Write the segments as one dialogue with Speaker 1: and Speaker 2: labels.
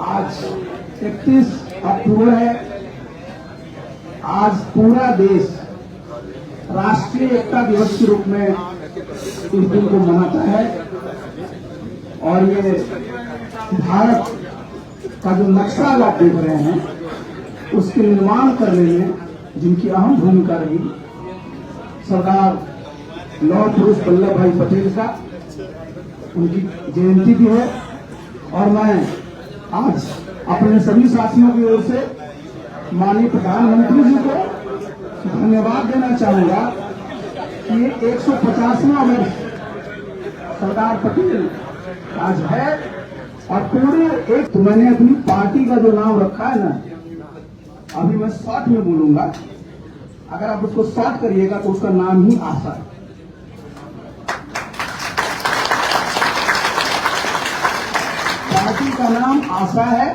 Speaker 1: आज 31 अक्टूबर है। आज पूरा देश राष्ट्रीय एकता दिवस के रूप में इस दिन को मनाता है और ये भारत का जो नक्शा आप देख रहे हैं उसके निर्माण करने में जिनकी अहम भूमिका रही, सरदार लौह पुरुष वल्लभ भाई पटेल का उनकी जयंती भी है। और मैं आज अपने सभी साथियों की ओर से माननीय प्रधानमंत्री जी को धन्यवाद देना चाहूंगा कि ये 150वां वर्ष सरदार पटेल आज है और पूरे एक तो मैंने अपनी पार्टी का जो नाम रखा है ना, अभी मैं शॉर्ट में बोलूंगा, अगर आप उसको शॉर्ट करिएगा तो उसका नाम ही आशा है। पार्टी का नाम आशा है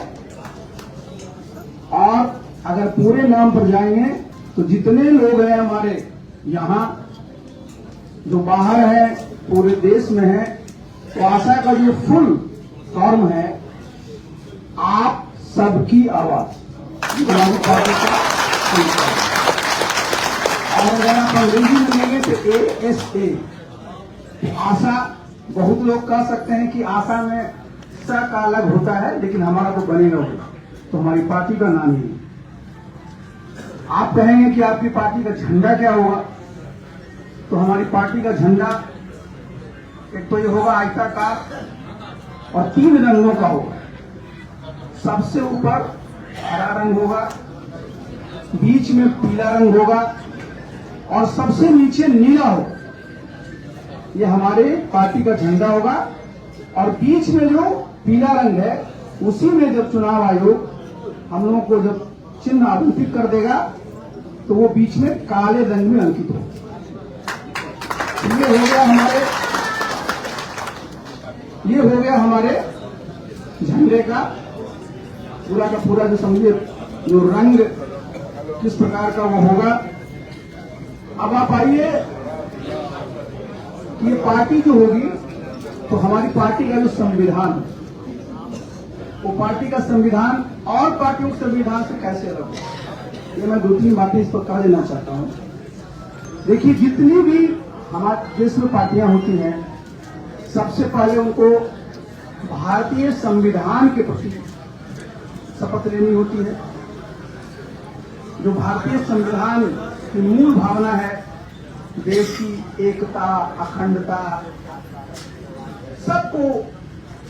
Speaker 1: और अगर पूरे नाम पर जाएंगे तो जितने लोग हैं हमारे यहाँ जो बाहर है पूरे देश में है, तो आशा का जो फुल फॉर्म है आप सबकी आवाज। और अगर आप अंग्रेजी में लेंगे तो ASA। आशा बहुत लोग कह सकते हैं कि आशा में स का अलग होता है, लेकिन हमारा तो बनेगा होगा, तो हमारी पार्टी का नाम ही। आप कहेंगे कि आपकी पार्टी का झंडा क्या होगा, तो हमारी पार्टी का झंडा एक तो ये होगा आयताकार और 3 रंगों का होगा। सबसे ऊपर हरा रंग होगा, बीच में पीला रंग होगा और सबसे नीचे नीला होगा। ये हमारे पार्टी का झंडा होगा और बीच में जो पीला रंग है उसी में जब चुनाव आयोग हम लोगों को जब चिन्ह आवंटित कर देगा तो वो बीच में काले रंग में अंकित होगा। ये हो गया हमारे झंडे का पूरा जो समझिए जो रंग किस प्रकार का वो होगा। अब आप आइए कि ये पार्टी जो होगी तो हमारी पार्टी का जो संविधान, वो पार्टी का संविधान और पार्टियों के संविधान से कैसे अलग होगा, ये मैं 2-3 बातें इस पर कह देना चाहता हूं। देखिए, जितनी भी हमारे देश में पार्टियां होती हैं, सबसे पहले उनको भारतीय संविधान के प्रति शपथ लेनी होती है। जो भारतीय संविधान की मूल भावना है, देश की एकता, अखंडता, सबको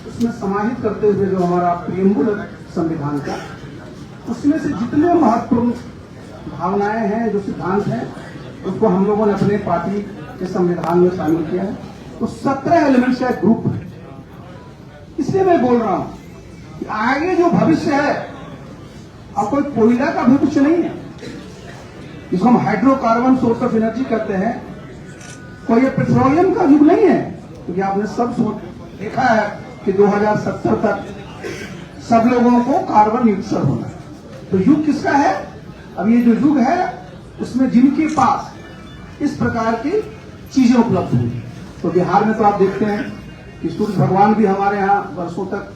Speaker 1: उसमें समाहित करते हुए जो हमारा प्रेमबुल संविधान का, उसमें से जितने महत्वपूर्ण भावनाएं हैं, जो सिद्धांत हैं, उसको हम लोगों ने अपने पार्टी के संविधान में शामिल किया है। तो 17 एलिमेंट्स का एक ग्रुप है। इसलिए मैं बोल रहा हूं कि आगे जो भविष्य है, अब कोई कोयला का भविष्य नहीं है, जिसको हम हाइड्रोकार्बन सोर्स ऑफ एनर्जी कहते हैं, कोई ये पेट्रोलियम का युग नहीं है। क्योंकि आपने सब देखा है कि 2070 तक सब लोगों को कार्बन न्यूट्रल होना है। तो युग किसका है? अब ये जो युग है उसमें जिनके पास इस प्रकार की चीजें उपलब्ध हुई, तो बिहार में तो आप देखते हैं कि सूर्य भगवान भी हमारे यहाँ वर्षों तक,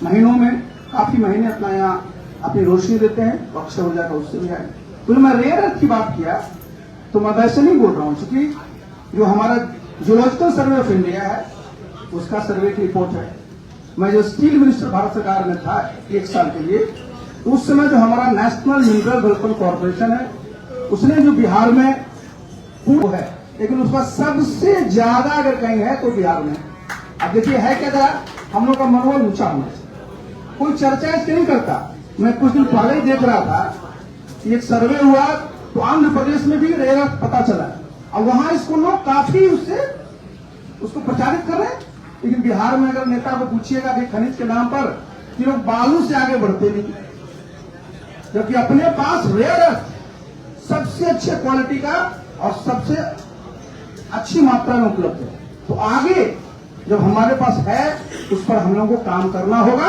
Speaker 1: महीनों में काफी महीने अपना यहाँ अपनी रोशनी देते हैं, तो अक्षय ऊर्जा का उससे भी है। तो मैं रेयर अर्थ की बात किया तो मैं वैसे नहीं बोल रहा हूँ, क्योंकि जो हमारा जियोलॉजिकल सर्वे ऑफ इंडिया है उसका सर्वे की रिपोर्ट है। मैं जो स्टील मिनिस्टर भारत सरकार में था 1 साल के लिए, तो उस समय जो हमारा नेशनल मिनरल डेवलपमेंट कॉर्पोरेशन है, उसने जो बिहार में वो है, लेकिन उसका सबसे ज्यादा अगर कहीं है तो बिहार में। अब देखिए है क्या, जरा हम लोग का मनोबल ऊंचा होना चाहिए। कोई चर्चा इसकी नहीं करता। मैं कुछ दिन पहले ही देख रहा था कि एक सर्वे हुआ तो आंध्र प्रदेश में भी रेरा पता चला, और वहां इसको लोग काफी उसको प्रचारित कर रहे हैं। लेकिन बिहार में अगर नेता को पूछिएगा कि खनिज के नाम पर, कि लोग बालू से आगे बढ़ते नहीं, जबकि अपने पास रेयर सबसे अच्छे क्वालिटी का और सबसे अच्छी मात्रा में उपलब्ध है। तो आगे जब हमारे पास है उस पर हम लोगों को काम करना होगा।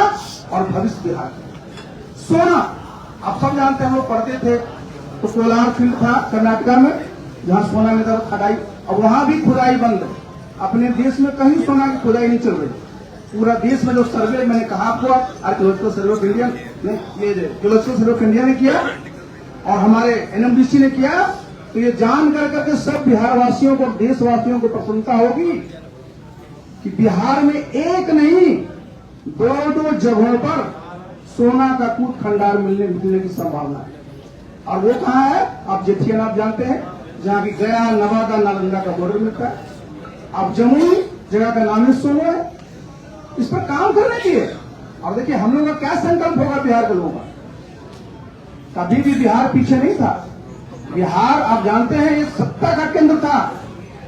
Speaker 1: और भविष्य बिहार का सोना, आप सब जानते हैं, हम लोग पढ़ते थे तो कोलार फील्ड था कर्नाटका में, जहां सोना मिलता था, खदाई, और वहां भी खुदाई बंद है। अपने देश में कहीं सोना की खुदाई नहीं चल रही। पूरा देश में जो सर्वे मैंने कहा आपको, आर्कियोलॉजिकल सर्वे ऑफ इंडिया ने, ये जियोलॉजिकल सर्वे ऑफ इंडिया ने किया और हमारे एनएमडीसी ने किया, तो ये जान करके सब बिहार वासियों को, देशवासियों को प्रसन्नता होगी कि बिहार में एक नहीं 2 जगहों पर सोना का कूट खंडार मिलने की संभावना है। और वो कहाँ है? आप जेठियन आप जानते हैं, जहाँ की गया, नवादा, नालंदा का बॉर्डर मिलता है। अब जमुई जगह का नाम ही सोनो है। इस पर काम करने की है। और देखिए हम लोगों का क्या संकल्प होगा बिहार के लोगों का। कभी भी बिहार पीछे नहीं था। बिहार आप जानते हैं ये सत्ता का केंद्र था।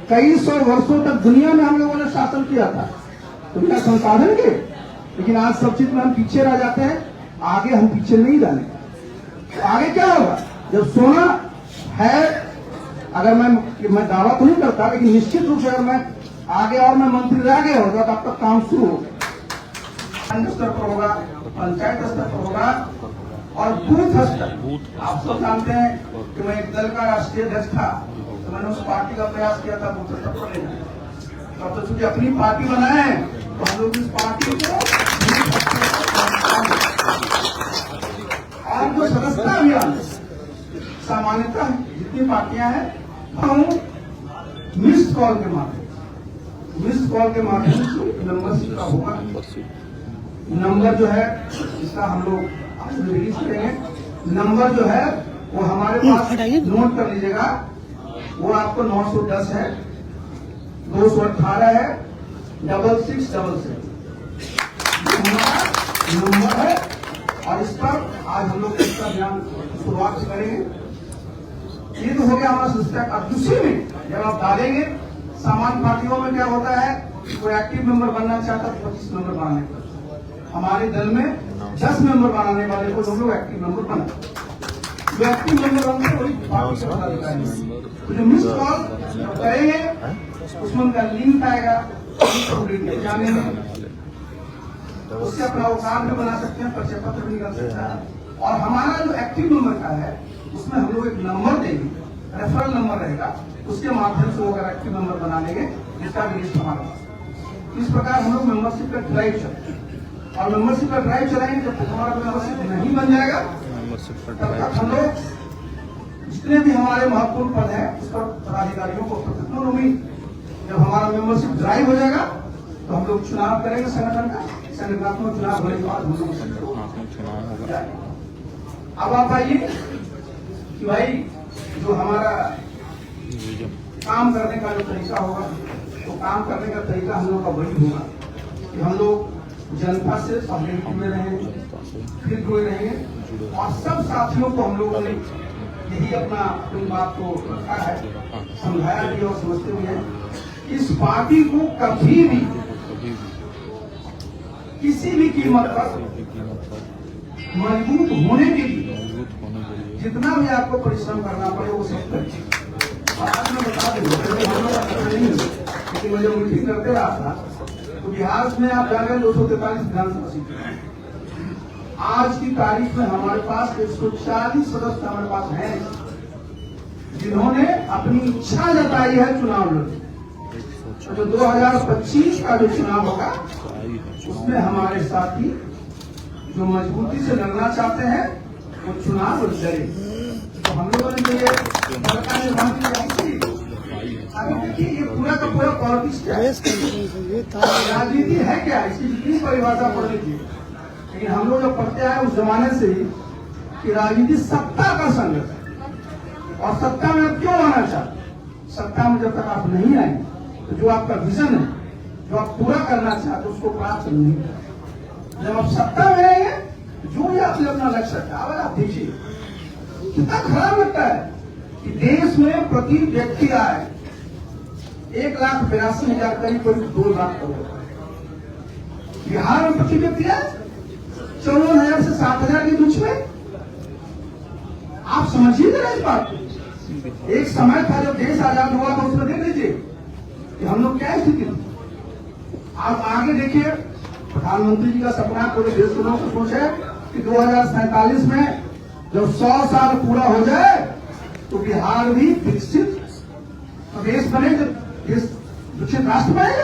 Speaker 1: कई 100 वर्षों तक दुनिया में हम लोगों ने शासन किया था, तो बिना संसाधन के। लेकिन आज सब चीज में हम पीछे रह जाते हैं, आगे हम पीछे नहीं जाने। तो आगे क्या होगा? जब सोना है, अगर मैं दावा तो नहीं करता, लेकिन निश्चित रूप से अगर मैं आगे और मैं मंत्री रह गया होगा तो अब तक काम शुरू हो गया। स्तर पर होगा, पंचायत स्तर पर होगा और बूथ स्तर। आप सब जानते हैं कि मैं एक दल का राष्ट्रीय अध्यक्ष था, तो मैंने उस पार्टी का प्रयास किया था बूथ स्तर पर ले जाने। तो अब तो चूंकि अपनी पार्टी बनाए हैं, तो हम लोग इस पार्टी को और जो सदस्यता अभियान सामान्यतः जितनी पार्टियां हैं, हम मिस्ड कॉल के माध्यम से मेंबरशिप का होगा। नंबर जो है इसका हम लोग आपसे रिलीज करेंगे। नंबर जो है वो हमारे पास नोट कर लीजिएगा, वो आपको 910 है, 218 है, 6666 नंबर है। और इस पर आज हम लोग इसका ध्यान शुरुआत करेंगे। ये तो हो गया हमारा सिस्टम। अब दूसरी में जब आप डालेंगे, सामान्य पार्टियों में क्या होता है, कोई एक्टिव मेंबर बनना चाहता है 25 मेंबर बनाने को। हमारे दल में 10 मेंबर बनाने वाले को लोग एक्टिव मेंबर बना। जो एक्टिव मेंबर बनते वही पार्टी का पदाधिकारी है। तो जो मिस कॉल करेंगे उसमें उनका लिंक आएगा, जाने में उससे अपना अवकाश भी बना सकते हैं, परिचय पत्र भी निकाल सकता है। और हमारा जो एक्टिव मेंबर का है उसमें हम लोग एक नंबर देंगे, रेफरल नंबर रहेगा, उसके माध्यम से वो अगर एक्टिव मेंबर बना लेंगे, जिसका भी लिस्ट हमारे पास। इस प्रकार हम लोग मेंबरशिप का ड्राइव चलते हैं। और मेंबरशिप का ड्राइव चलाएंगे, जब हमारा मेंबरशिप नहीं बन जाएगा तब तक हम लोग जितने भी हमारे महत्वपूर्ण पद है उस पर पदाधिकारियों को जब हमारा मेंबरशिप ड्राइव हो जाएगा तो हम लोग चुनाव करेंगे संगठन का। संगठनात्मक चुनाव होने के बाद हम लोग अब आप आइए कि भाई जो हमारा काम करने का जो तरीका होगा, तो काम करने का तरीका हम लोग का वही होगा कि हम लोग जनता से पहले जुड़े रहेंगे, फिर जुड़े रहेंगे। और सब साथियों को हम लोगों ने यही अपना इन बात को रखा है, समझाया भी और समझते भी हैं। इस पार्टी को कभी भी किसी भी कीमत पर मजबूत होने के लिए जितना भी आपको परिश्रम करना पड़े वो सब करें। आज मैं बता दूं, लेकिन मैं जब मीटिंग करते रहा था तो बिहार में आप जान रहे हैं 243 विधानसभा सीटें। आज की तारीख में हमारे पास 140 सदस्य हमारे पास हैं जिन्होंने अपनी इच्छा जताई है चुनाव लड़ने। तो 2025 का जो चुनाव होगा उसमें हमारे साथी जो मजबूती से लड़ना चाहते हैं वो चुनाव लड़े। तो हम लोगों ने ये देखिए, ये पूरा का पूरा पॉलिटिक्स क्या है, राजनीति है क्या, इसकी जितनी परिभाषा पढ़ लीजिए। लेकिन हम लोग जो पढ़ते आए उस जमाने से ही कि राजनीति सत्ता का संघर्ष है। और सत्ता में आप क्यों आना चाहते? सत्ता में जब तक आप नहीं आएंगे तो जो आपका विजन है, जो आप पूरा करना चाहते उसको प्राप्त नहीं कर। जब आप सत्ता में आएंगे, जो भी आपने अपना लक्ष्य रखा, आप देखिए कितना खराब लगता है कि देश में प्रति व्यक्ति आय 1,82,000 करीब 2 लाख करोड़। बिहार में प्रति व्यक्ति आय 54,000 से 7,000 के बीच में। आप समझिए जरा इस बात को। एक समय था जब देश आजाद हुआ तो उसमें देख लीजिए कि हम लोग क्या स्थिति थी। आप आगे देखिए, प्रधानमंत्री जी का सपना पूरे देश के लोगों को सोचे कि 2047 में जब 100 साल पूरा हो जाए तो बिहार भी विकसित प्रदेश बने, जब देश विकसित राष्ट्र बनेगा।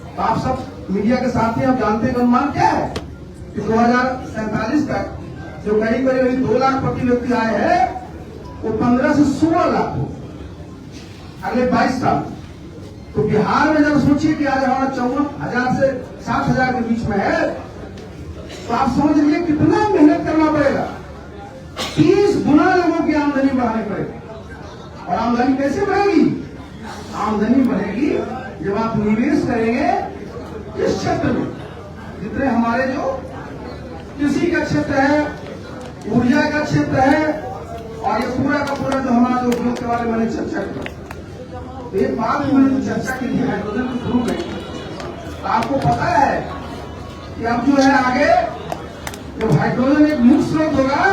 Speaker 1: तो आप सब मीडिया के साथी आप जानते हैं अनुमान क्या है कि 2047 तक जो करीब करीब 2 लाख प्रति व्यक्ति आए हैं वो 15 से 16 लाख हो अगले 22 साल। तो बिहार में जब सोचिए कि आज हमारा 54,000 से 60,000 के बीच में है, तो आप समझ लीजिए कितना मेहनत करना पड़ेगा। 30 गुना लोगों की आमदनी बढ़ानी पड़ेगी। और आमदनी कैसे बढ़ेगी? आमदनी बढ़ेगी जब आप निवेश करेंगे इस क्षेत्र में, जितने हमारे जो कृषि का क्षेत्र है, ऊर्जा का क्षेत्र है, और ये पूरा का पूरा जो हमारा जो उद्योग के बारे में मैंने चर्चा की। तो एक बात मैंने चर्चा की थी हाइड्रोजन के शुरू में, तो आपको पता है कि अब जो है आगे जब हाइड्रोजन एक मुख्य स्रोत होगा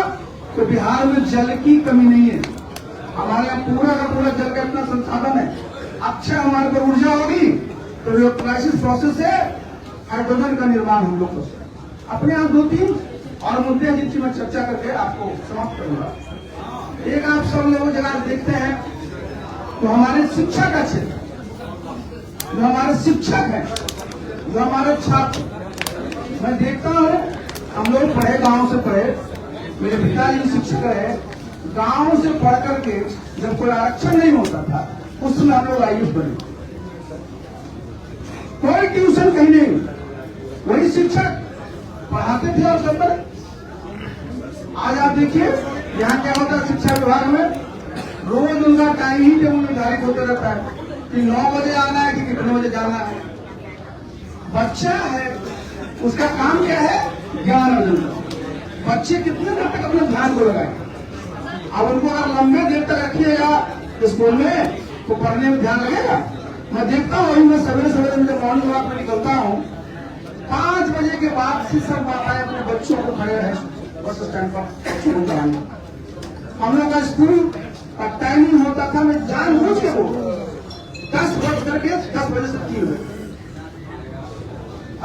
Speaker 1: तो बिहार में जल की कमी नहीं है। हमारे यहाँ पूरा का पूरा जल का इतना संसाधन है। अच्छा हमारे पर ऊर्जा होगी तो इलेक्ट्रोलाइसिस प्रोसेस से हाइड्रोजन का निर्माण हम लोग कर अपने यहाँ 2-3 और मुद्दे हैं जिनकी मैं चर्चा करके आपको समाप्त करूंगा। एक आप सब लोग जगह देखते हैं तो हमारे शिक्षा का क्षेत्र, जो हमारे शिक्षक हैं, जो हमारे छात्र, मैं देखता हूँ हम लोग पढ़े, गांव से पढ़े, मेरे पिताजी शिक्षक रहे, गांव से पढ़ करके जब कोई आरक्षण नहीं होता था उस समय हम लोग आयुष बने, कोई ट्यूशन कहीं नहीं, वही शिक्षक पढ़ाते थे और सब पर। आज आप देखिए यहाँ क्या होता है शिक्षा विभाग में, रोज उनका टाइम ही टेबल निर्धारित होता रहता है कि 9 बजे आना है कि कितने बजे जाना है। बच्चा है उसका काम क्या है? ज्ञान अर्जन करना। बच्चे कितने देर तक अपने ध्यान को लगाए? अब उनको अगर लंबे देर तक रखिएगा स्कूल में तो पढ़ने में ध्यान लगेगा। मैं देखता हूँ वही मैं सवेरे सवेरे जब मॉर्निंग वॉक में निकलता हूँ, 5 बजे के बाद शिक्षक बताए अपने बच्चों को खड़े रहे बस स्टैंड पर स्कूल कराने। हम लोग का स्कूल का टाइमिंग होता था, मैं जानबूझ के बोल 10 बज करके 10 बजे से 3 बजे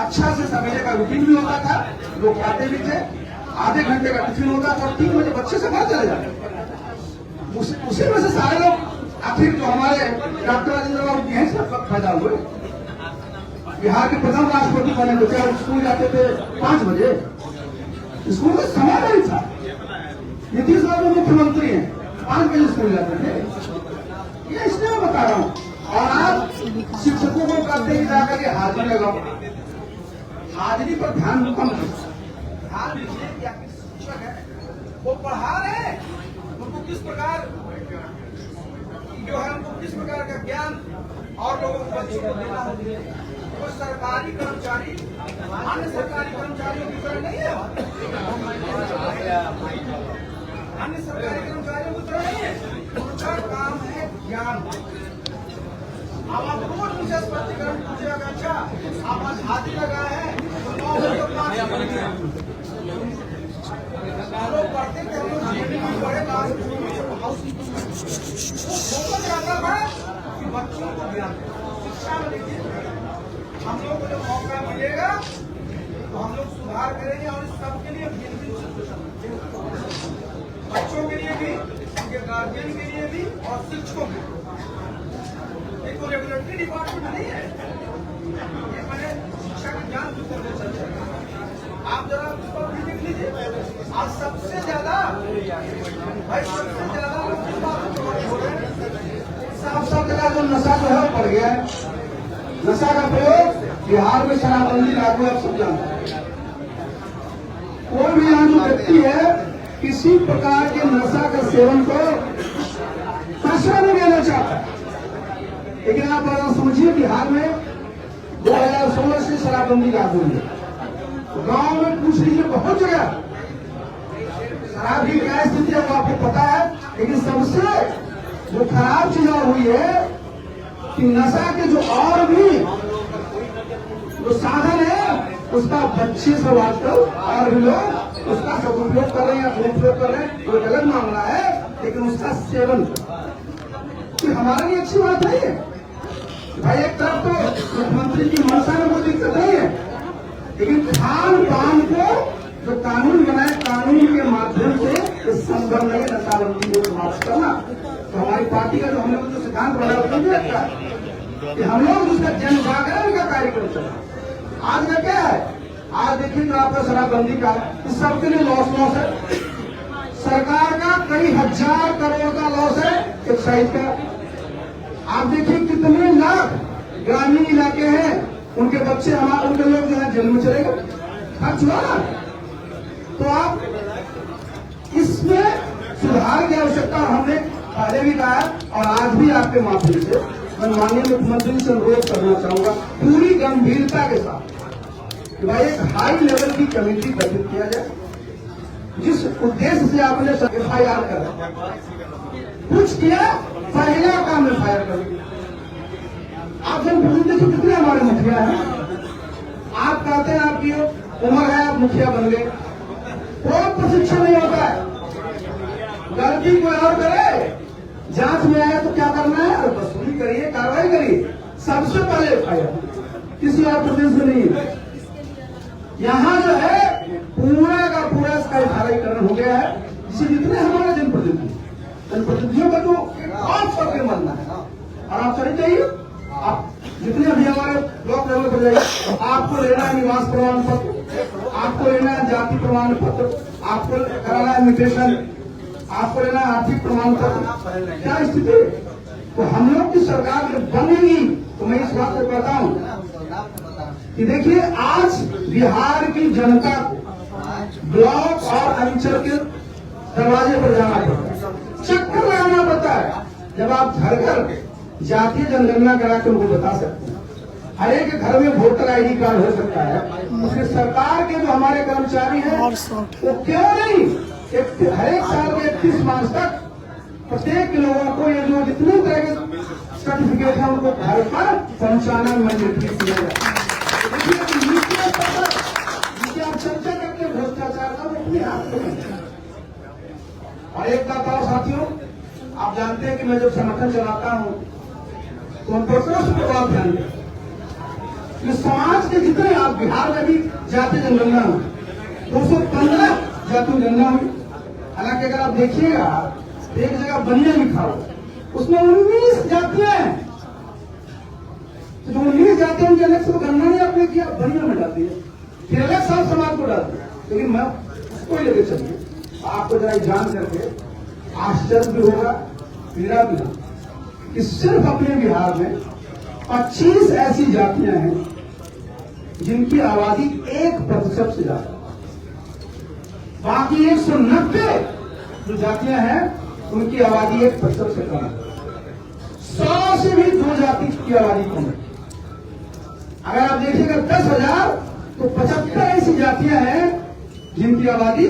Speaker 1: अच्छा से सवेरे का रूटीन भी होता था, लोग खाते भी थे, आधे घंटे का टिफिन होता था और 3 बजे बच्चे से बाहर चले जाते। उसी में से सारे लोग आखिर जो हमारे डॉक्टर राजेंद्र बाबू जी हैं सब पैदा हुए। बिहार के प्रथम राष्ट्रपति बने थे, चाहे स्कूल जाते थे 5 बजे, स्कूल का समय नहीं था। नीतीश बाबू मुख्यमंत्री हैं, 5 बजे स्कूल जाते थे। ये इसलिए मैं बता रहा हूँ। और आप शिक्षकों को कहते हैं जाकर के हाजिरी लगाओ, हाजिरी पर ध्यान कम दो। ध्यान दीजिए कि आपके शिक्षक है वो पढ़ा रहे हैं, उनको किस प्रकार जो है उनको किस प्रकार का ज्ञान और लोगों को बच्चों को देना है। वो सरकारी कर्मचारी अन्य सरकारी कर्मचारियों की तरह नहीं है, अन्य सरकारी कर्मचारियों की तरह नहीं है। उनका काम है ज्ञान। अब आप रोज मुझे स्पष्टीकरण पूछेगा, अच्छा आप आज हाजिरी लगाए हैं तो 9 बजे 5 लोग पढ़ते थे, हम लोग पढ़े फोकस करना है कि बच्चों को ज्ञान शिक्षा में। देखिए हम लोग को जब मौका मिलेगा तो हम लोग सुधार करेंगे और सबके लिए बच्चों के लिए भी, उनके गार्जियन के लिए भी और शिक्षकों के लिए। एक रेगुलेटरी डिपार्टमेंट नहीं है ये, मैंने शिक्षा का ज्ञान आप जरा उस पर भी देख लीजिए। आज सबसे ज्यादा साफ जगह जो नशा जो है बढ़ गया है। नशा का प्रयोग बिहार में शराबबंदी लागू है, सब जानते हैं। कोई भी यहाँ जो व्यक्ति है किसी प्रकार के नशा का सेवन को पैसा नहीं देना चाहता, लेकिन आप अगर समझिए बिहार में 2016 से शराबबंदी लागू है। गांव में पूछ लीजिए बहुत जगह शराब की क्या स्थिति है वो आपको पता है। लेकिन सबसे जो खराब चीज हुई है कि नशा के जो और भी जो साधन है उसका बच्चे से आजकल और भी लोग उसका सदुपयोग कर रहे हैं या दुरुपयोग कर रहे हैं, वो गलत मामला है। लेकिन उसका सेवन हमारे लिए अच्छी बात नहीं है भाई। एक तरफ तो मुख्यमंत्री की मंशा में कोई दिक्कत नहीं है, लेकिन खान पान को जो कानून बनाए कानून के माध्यम से इस संभव नहीं नशाबंदी को समाप्त करना। तो हमारी पार्टी का जो हम लोग जो सिद्धांत बना उसमें भी रखता है कि हम लोग उसका जन जागरण का कार्यक्रम चला। आज का क्या है, आज देखिए जो आपका शराबबंदी का इस सबके लिए लॉस है। सरकार का कई हजार करोड़ का लॉस है एक्साइज का। आप देखिए कितने लाख ग्रामीण इलाके हैं, उनके बच्चे उनके लोग जो है जेल में चले गए, खर्च हुआ ना। तो आप इसमें सुधार की आवश्यकता हमने पहले भी कहा और आज भी आपके माध्यम से मैं माननीय मुख्यमंत्री से अनुरोध करना चाहूंगा पूरी गंभीरता के साथ कि भाई एक हाई लेवल की कमेटी गठित किया जाए, जिस उद्देश्य से आपने FIR करा कुछ किया, पहला काम FIR कर। आप जनप्रतिनिधि कितने हमारे मुखिया हैं, आप कहते हैं आपकी उम्र है आप मुखिया बन गए, कोई प्रशिक्षण नहीं होता है। गलती कोई और करे, जांच में आया तो क्या करना है, वसूली करिए, कार्रवाई करिए। सबसे पहले FIR किसी और प्रदेश में नहीं है। यहाँ जो है पूरा का पूरा इसका FIR हो गया है। इसी जितने हमारे जनप्रतिनिधियों का जो आप सबके मानना है और आप चले जाइए, आप जितने अभी हमारे ब्लॉक लेवल पर जाइए, आपको लेना है निवास प्रमाण पत्र, आपको लेना है जाति प्रमाण पत्र, आपको कराना है म्यूटेशन, आपको लेना है आर्थिक प्रमाण पत्र। क्या स्थिति? तो हम लोग की सरकार जब बनेगी तो मैं इस बात को कहता हूं कि देखिए आज बिहार की जनता को ब्लॉक और अंचल के दरवाजे पर जाना पड़ता है, चक्कर लगाना पड़ता है। जब आप घर घर जातीय जनगणना करा के उनको बता सकते हैं, हर एक घर में वोटर ID कार्ड हो सकता है, उसके सरकार के जो हमारे कर्मचारी हैं वो क्यों नहीं हर एक साल के 31 मार्च तक प्रत्येक लोगों को ये जो जितने तरह के सर्टिफिकेट है उनको घर पर पहुंचाना मंजूरी किया जाए। आप चर्चा करके भ्रष्टाचार का वो अपने हाथ में। और एक बात और साथियों, आप जानते हैं कि मैं जब संगठन चलाता हूं तो हम दूसरों से बहुत ध्यान दें कि समाज के जितने आप बिहार में भी जातीय जनगणना हुई 215 जातीय जनगणना हुई। हालांकि अगर आप देखिएगा एक जगह बनिया लिखा हुआ उसमें 19 जातियां हैं, तो जो 19 जातियों के अलग से गणना नहीं आपने किया, बनिया में डाल दिया, फिर अलग सब समाज को डाल दिया। लेकिन मैं उसको ही लेके चलिए, आपको जरा जान करके आश्चर्य भी होगा, पीड़ा भी होगा कि सिर्फ अपने बिहार में 25 ऐसी जातियां हैं जिनकी आबादी 1% से ज्यादा, बाकी 190 जो जातियां हैं उनकी आबादी 1% से कम है। 100 से भी 2 जाति की आबादी कम है। अगर आप देखिएगा 10,000 तो 75 ऐसी जातियां हैं जिनकी आबादी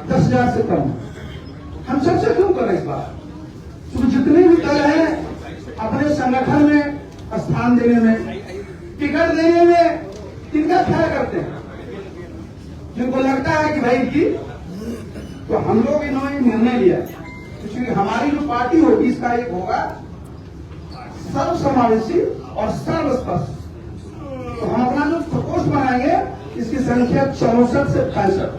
Speaker 1: 10,000 से कम है। हम सबसे क्यों करें इस बात? क्योंकि जितने भी दल हैं अपने संगठन में स्थान देने में, टिकट देने में किनका ख्याल करते हैं? जिनको लगता है कि भाई की, तो हम लोग इन्होंने निर्णय लिया क्योंकि हमारी जो पार्टी होगी इसका एक होगा सर्वसमावेशी और सर्वस्पष्ट। तो हम अपना जो प्रकोष्ठ बनाएंगे इसकी संख्या 64 से 65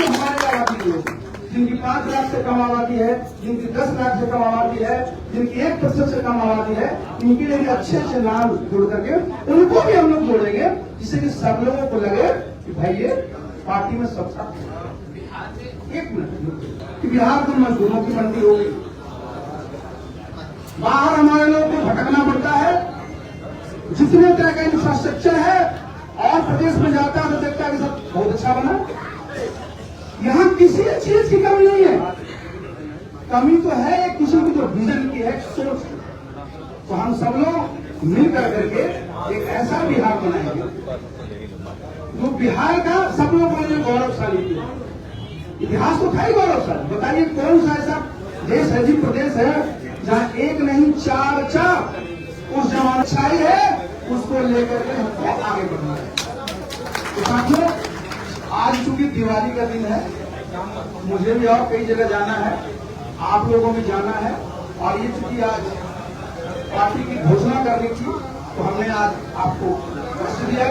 Speaker 1: हमारे आबादी होगी, जिनकी 5 लाख से कम आबादी है, जिनकी 10 लाख से कम आबादी है, जिनकी 1% से कम आबादी है, इनके लिए भी अच्छे अच्छे नाम जोड़ करके उनको भी हम लोग जोड़ेंगे, जिससे कि सब लोगों को लगे कि भाई ये पार्टी में सब साथ। एक मिनट कि बिहार को मजदूरों की मंडी हो गई, बाहर हमारे लोगों को भटकना पड़ता है, जितने तरह का इंफ्रास्ट्रक्चर है और प्रदेश में जाता है तो देखता है कि सब बहुत अच्छा बना। यहाँ किसी चीज की कमी नहीं है, कमी तो है किसी की जो विजन की है, सोच। तो हम सब लोग मिलकर करके एक ऐसा बिहार बनाएंगे जो बिहार का सब लोगों के लिए गौरवशाली है। इतिहास तो था ही गौरवशाली। बताइए कौन सा ऐसा देश है, जी प्रदेश है जहाँ एक नहीं 4 उस जमाना छाई है, उसको लेकर के हमको आगे बढ़ना है। तो साथियों, आज चूंकि दिवाली का दिन है, मुझे भी और कई जगह जाना है, आप लोगों को भी जाना है, और ये चूंकि आज पार्टी की घोषणा करनी थी तो हमने आज आपको दिया।